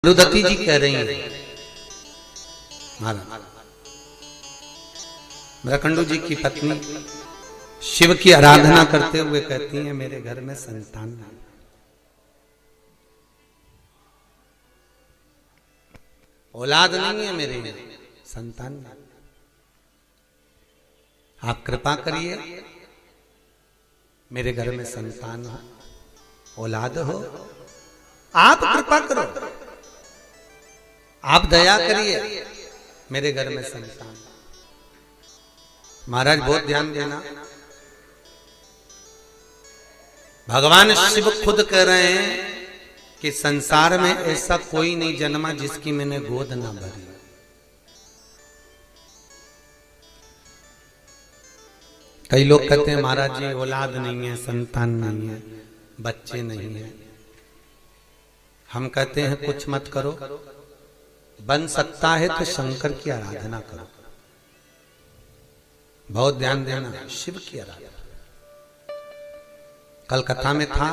रुदती जी कह रही हैं महाराज मृकंडू जी की पत्नी शिव की आराधना करते हुए कहती हैं मेरे घर में संतान नहीं, औलाद नहीं है, मेरे में संतान नहीं। आप कृपा करिए मेरे घर में संतान हो, औलाद हो, आप कृपा करो, आप दया करिए मेरे घर में संतान। महाराज बहुत ध्यान देना, भगवान शिव खुद कह रहे हैं कि संसार में ऐसा कोई नहीं जन्मा जिसकी मैंने गोद ना भरी। कई लोग कहते हैं महाराज जी औलाद नहीं है, संतान नहीं है, बच्चे नहीं है। हम कहते हैं कुछ मत करो, बन सकता है तो शंकर की आराधना करो। बहुत ध्यान देना, शिव की आराधना। कल कथा में था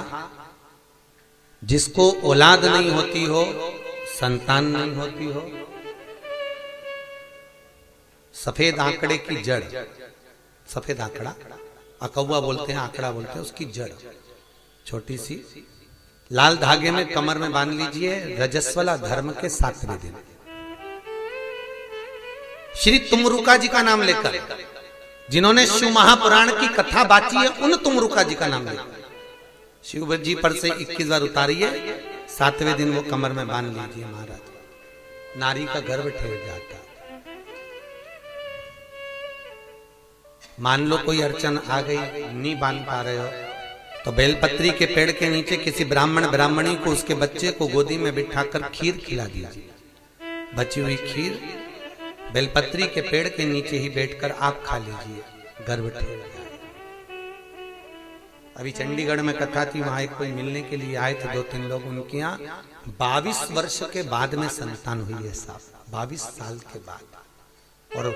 जिसको औलाद नहीं होती हो, संतान नहीं होती हो, सफेद आंकड़े की जड़, सफेद आंकड़ा अकौवा बोलते हैं, आंकड़ा बोलते हैं, उसकी जड़ छोटी सी लाल धागे में कमर में बांध लीजिए। रजस्वला धर्म के 7वें दिन श्री तुमरुका जी का नाम लेकर, जिन्होंने शिव महापुराण की कथा बाची है, उन तुमरुका जी का नाम लेकर शिव जी पर से 21 बार उतारिए, 7वें दिन वो कमर में बांध लीजिए। महाराज नारी का गर्भ ठहर जाता। मान लो कोई अड़चन आ गई, नहीं बांध पा रहे हो, तो बेलपत्री के पेड़ के नीचे किसी ब्राह्मण ब्राह्मणी को उसके बच्चे को गोदी में बिठाकर खीर खिला दीजिए। बची हुई खीर बेलपत्री के पेड़ के नीचे ही बैठकर आप खा लीजिए, गर्भ ठहर जाए। अभी चंडीगढ़ में कथा थी, वहां एक कोई मिलने के लिए आए थे 2-3 लोग, उनके यहाँ 22 वर्ष के बाद में संतान हुई है साहब, 22 साल के बाद। और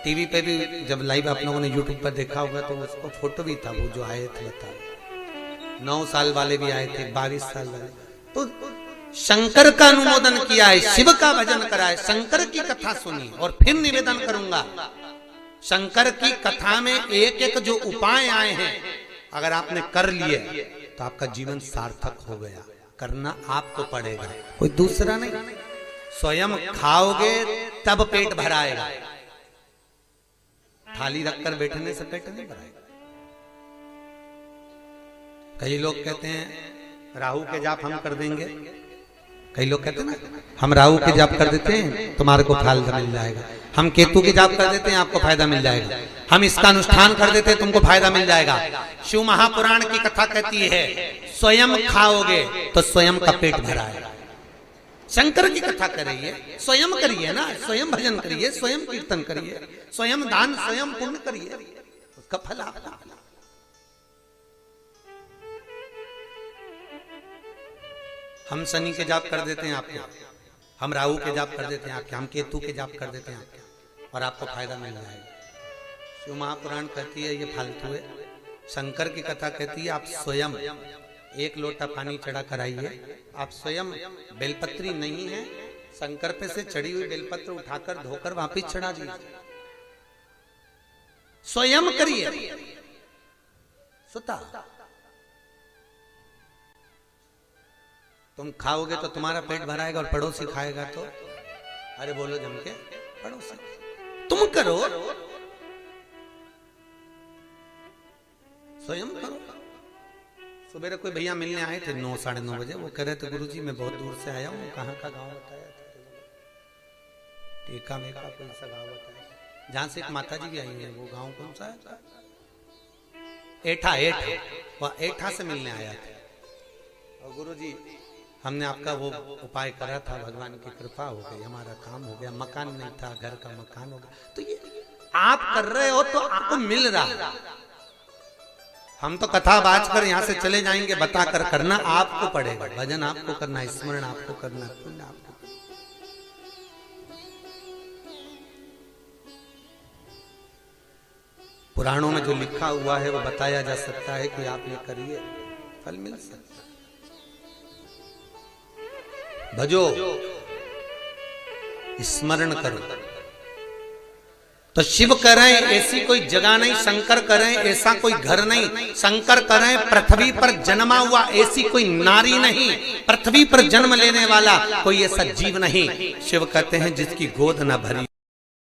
टीवी पे भी जब लाइव आप लोगों ने यूट्यूब पर देखा होगा तो उसको फोटो भी था, वो जो आए थे बता, 9 साल वाले भी आए थे, 22 साल वाले। तो शंकर का अनुमोदन किया है, शिव का भजन करा है, शंकर की कथा सुनी। और फिर निवेदन करूंगा, शंकर की कथा में एक एक जो उपाय आए हैं, अगर आपने कर लिए तो आपका जीवन सार्थक हो गया। करना आपको पड़ेगा, कोई दूसरा नहीं। स्वयं खाओगे तब पेट भराएगा, थाली रखकर बैठने से पेट नहीं भराएगा। कई लोग कहते हैं राहु के जाप हम कर देंगे, कई लोग कहते हैं ना हम राहु के जाप कर देते हैं तुम्हारे को फायदा मिल जाएगा, हम केतु के जाप कर देते हैं आपको फायदा मिल जाएगा, हम इसका अनुष्ठान कर देते हैं तुमको फायदा मिल जाएगा। शिव महापुराण की कथा कहती है स्वयं खाओगे तो स्वयं का पेट भराएगा। शंकर की कथा कर रही है, स्वयं करिए ना, स्वयं भजन करिए, स्वयं कीर्तन करिए, स्वयं दान, स्वयं पुण्य करिए, उसका फल आपका। हम शनि के जाप कर देते हैं आपके, हम राहु के जाप कर देते हैं आपके, हम केतु के जाप कर देते हैं आपके, और आपको फायदा मिल जाएगा। शिव महापुराण कहती है ये फालतू है। शंकर की कथा कहती है आप स्वयं 1 लोटा पानी चढ़ा कर आइए, आप स्वयं बेलपत्री नहीं है, शंकर पे से चढ़ी हुई बेलपत्र उठाकर धोकर वापिस चढ़ा दीजिए, स्वयं करिए। सुता तुम खाओगे तो तुम्हारा पेट भराएगा, और पड़ोसी खाएगा तो, अरे बोलो जम के, पड़ोसी तुम करो, स्वयं करो। सुबह कोई भैया मिलने आए थे 9 साढ़े 9 बजे, वो कह रहे थे गुरुजी मैं बहुत दूर से आया हूँ, कहाँ का गांव बताया था, टीका में का कोई सा गांव बताया, जहां से एक माता जी भी आई है, वो गांव कौन सा है, एठा, वह एठा से मिलने आया था। और गुरुजी हमने आपका वो उपाय करा था, भगवान की कृपा हो गई, हमारा काम हो गया, मकान नहीं था, घर का मकान हो गया। तो ये आप कर रहे हो तो आपको मिल रहा है। हम तो कथा बाज कर यहां से चले जाएंगे, बताकर करना आपको पड़ेगा, भजन आपको करना, स्मरण आपको करना, पुण्य आपको। पुराणों में जो लिखा हुआ है वो बताया जा सकता है कि आप ये करिए, फल मिल सकता है। भजो स्मरण करो। तो शिव कह रहे हैं ऐसी कोई जगह नहीं, शंकर कह रहे हैं ऐसा कोई घर नहीं, शंकर कह रहे हैं पृथ्वी पर जन्मा हुआ ऐसी कोई नारी नहीं, पृथ्वी पर जन्म लेने वाला कोई ऐसा जीव नहीं। शिव कहते हैं जिसकी गोद न भरी